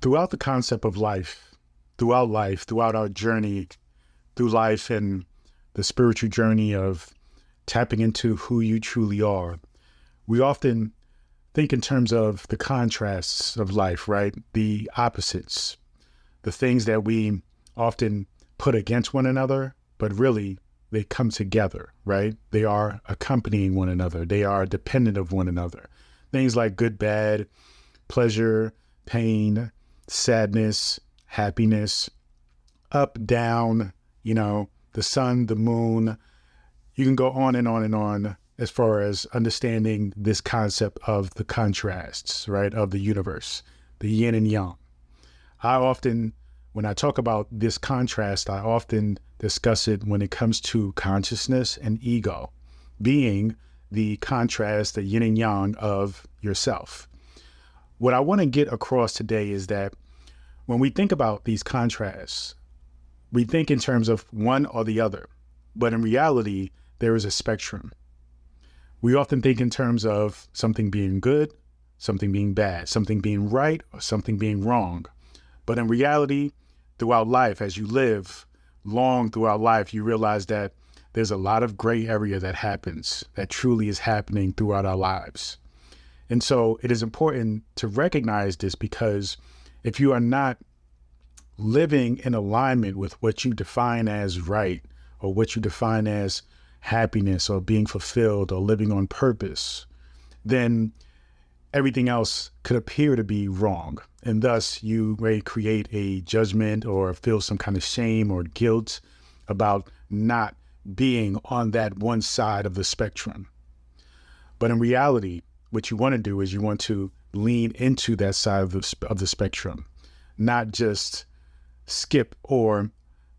Throughout the concept of life, throughout our journey through life and the spiritual journey of tapping into who you truly are, we often think in terms of the contrasts of life, right? The opposites, the things that we often put against one another, but really they come together, right? They are accompanying one another. They are dependent of one another. Things like good, bad, pleasure, pain, sadness, happiness, up, down, the sun, the moon. You can go on and on and on as far as understanding this concept of the contrasts, right, of the universe, the yin and yang. When I talk about this contrast, I often discuss it when it comes to consciousness and ego, being the contrast, the yin and yang of yourself. What I want to get across today is that when we think about these contrasts, we think in terms of one or the other, but in reality, there is a spectrum. We often think in terms of something being good, something being bad, something being right, or something being wrong. But in reality, throughout life, as you live long throughout life, you realize that there's a lot of gray area that happens, that truly is happening throughout our lives. And so it is important to recognize this, because if you are not living in alignment with what you define as right, or what you define as happiness, or being fulfilled, or living on purpose, then everything else could appear to be wrong. And thus you may create a judgment or feel some kind of shame or guilt about not being on that one side of the spectrum. But in reality, what you want to do is you want to lean into that side of the spectrum, not just skip or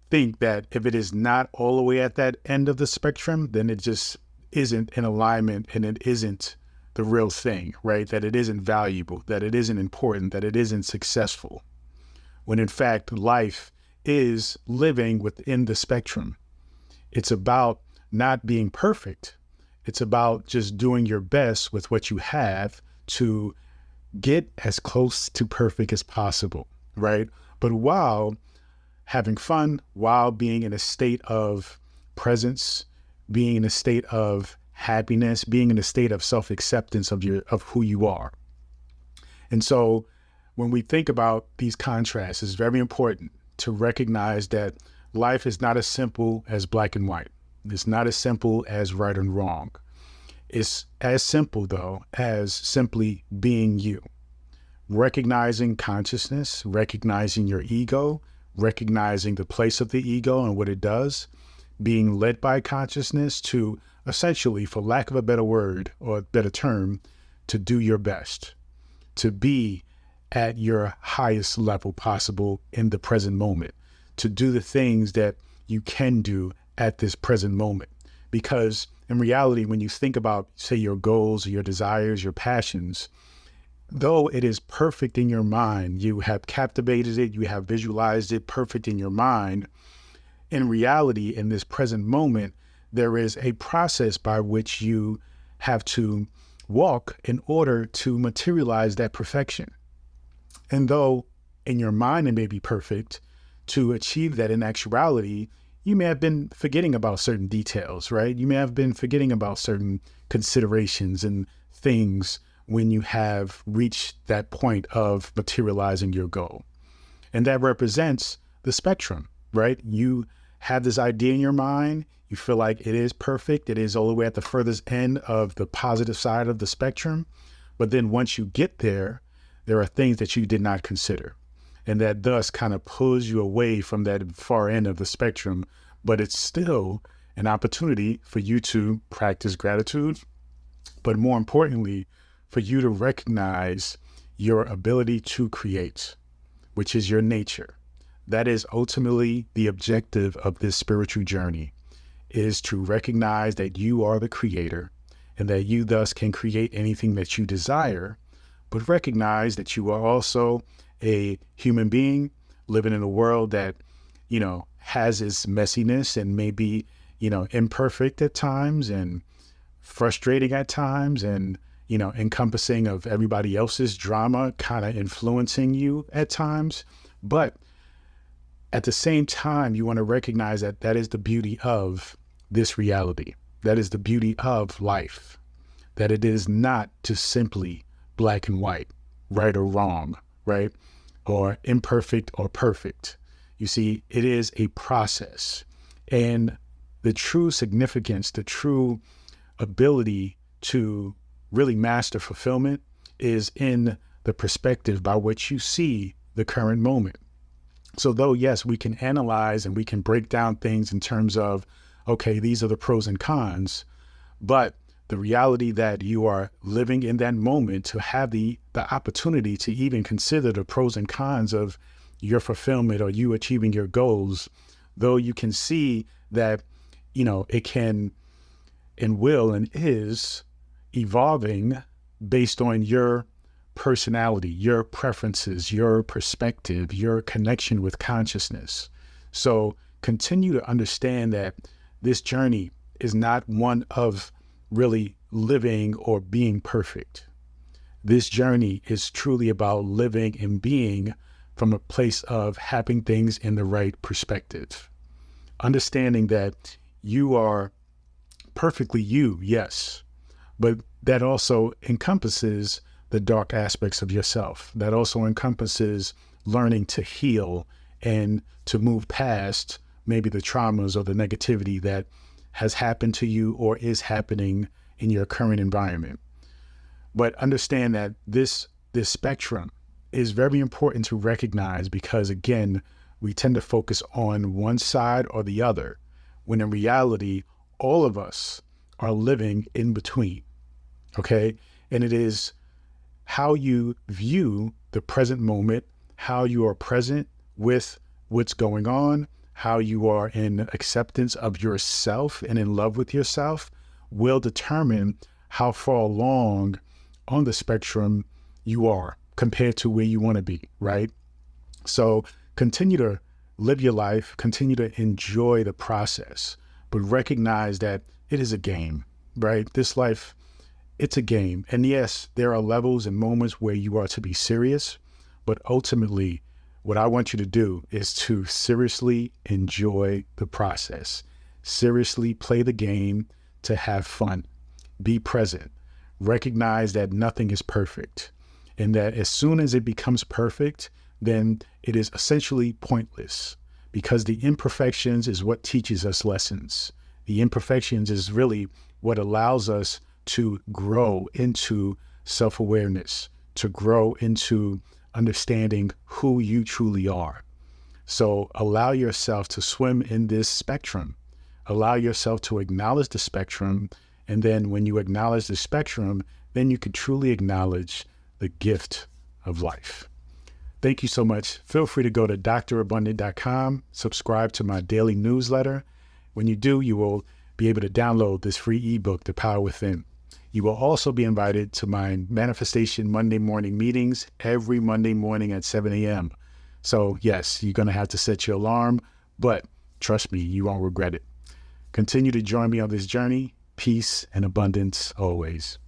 think that if it is not all the way at that end of the spectrum, then it just isn't in alignment and it isn't the real thing, right? That it isn't valuable, that it isn't important, that it isn't successful. When in fact, life is living within the spectrum. It's about not being perfect. It's about just doing your best with what you have to get as close to perfect as possible, right? But while having fun, while being in a state of presence, being in a state of happiness, being in a state of self-acceptance of who you are. And so when we think about these contrasts, it's very important to recognize that life is not as simple as black and white. It's not as simple as right and wrong. It's as simple, though, as simply being you. Recognizing consciousness, recognizing your ego, recognizing the place of the ego and what it does, being led by consciousness to essentially, for lack of a better word or a better term, to do your best, to be at your highest level possible in the present moment, to do the things that you can do at this present moment. Because in reality, when you think about, say, your goals, your desires, your passions, though it is perfect in your mind, you have captivated it, you have visualized it perfect in your mind, in reality, in this present moment, there is a process by which you have to walk in order to materialize that perfection. And though in your mind it may be perfect, to achieve that in actuality, you may have been forgetting about certain details, right? You may have been forgetting about certain considerations and things when you have reached that point of materializing your goal. And that represents the spectrum, right? You have this idea in your mind, you feel like it is perfect, it is all the way at the furthest end of the positive side of the spectrum. But then once you get there, there are things that you did not consider. And that thus kind of pulls you away from that far end of the spectrum. But it's still an opportunity for you to practice gratitude, but more importantly, for you to recognize your ability to create, which is your nature. That is ultimately the objective of this spiritual journey, is to recognize that you are the creator and that you thus can create anything that you desire, but recognize that you are also a human being living in a world that, has its messiness and may be, imperfect at times and frustrating at times and, encompassing of everybody else's drama kind of influencing you at times. But at the same time, you want to recognize that that is the beauty of this reality. That is the beauty of life, that it is not just simply black and white, right or wrong, right? Or imperfect or perfect. You see, it is a process. And the true significance, the true ability to really master fulfillment is in the perspective by which you see the current moment. So though, yes, we can analyze and we can break down things in terms of, okay, these are the pros and cons, but the reality that you are living in that moment to have the opportunity to even consider the pros and cons of your fulfillment or you achieving your goals, though you can see that, it can and will and is evolving based on your personality, your preferences, your perspective, your connection with consciousness. So continue to understand that this journey is not one of really living or being perfect. This journey is truly about living and being from a place of having things in the right perspective. Understanding that you are perfectly you, yes, but that also encompasses the dark aspects of yourself. That also encompasses learning to heal and to move past maybe the traumas or the negativity that has happened to you or is happening in your current environment. But understand that this spectrum is very important to recognize because, again, we tend to focus on one side or the other, when in reality, all of us are living in between, okay? And it is how you view the present moment, how you are present with what's going on, how you are in acceptance of yourself and in love with yourself will determine how far along on the spectrum you are compared to where you want to be, right? So continue to live your life, continue to enjoy the process, but recognize that it is a game, right? This life, it's a game. And yes, there are levels and moments where you are to be serious, but ultimately, what I want you to do is to seriously enjoy the process, seriously play the game, to have fun, be present, recognize that nothing is perfect, and that as soon as it becomes perfect, then it is essentially pointless because the imperfections is what teaches us lessons. The imperfections is really what allows us to grow into self-awareness, to grow into understanding who you truly are. So allow yourself to swim in this spectrum. Allow yourself to acknowledge the spectrum. And then when you acknowledge the spectrum, then you can truly acknowledge the gift of life. Thank you so much. Feel free to go to drabundant.com, subscribe to my daily newsletter. When you do, you will be able to download this free ebook, The Power Within. You will also be invited to my Manifestation Monday morning meetings every Monday morning at 7 a.m. So yes, you're going to have to set your alarm, but trust me, you won't regret it. Continue to join me on this journey. Peace and abundance always.